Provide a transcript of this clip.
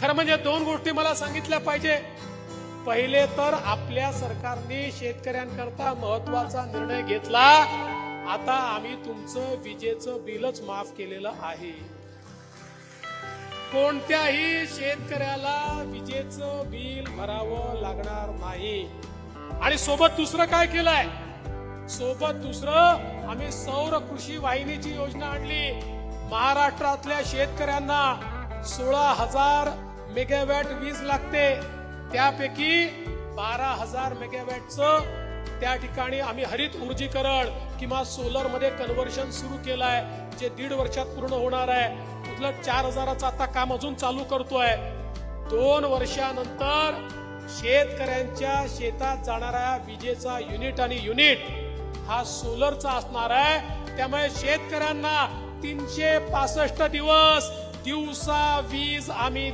खरं म्हणजे दोन गोष्टी मला सांगितल्या पाहिजे. पहिले तर आपल्या सरकारने शेतकऱ्यांकरता महत्वाचा निर्णय घेतला. आता आम्ही तुमचं विजेचं बिलच माफ केलेलं आहे. कोणत्याही शेतकऱ्याला विजेचं बिल भरावं लागणार नाही. आणि सोबत दुसरं काय केलंय? सोबत दुसरं आम्ही सौर कृषी वाहिनीची योजना आणली. महाराष्ट्रातल्या शेतकऱ्यांना 16,000 मेगावॅट वीज लागते. त्यापैकी 12,000 मेगावॅटचं त्या ठिकाणी आम्ही हरित ऊर्जीकरण किंवा सोलर मध्ये कन्व्हर्शन सुरू केलंय, जे 1.5 वर्षात पूर्ण होणार आहे. उलट 4,000चं आता काम अजून चालू करतोय. 2 वर्षानंतर शेतकऱ्यांच्या शेतात जाणारा विजेचा युनिट हा सोलरचा असणार आहे. त्यामुळे शेतकऱ्यांना 365 दिवस दिवसा वीज आम्ही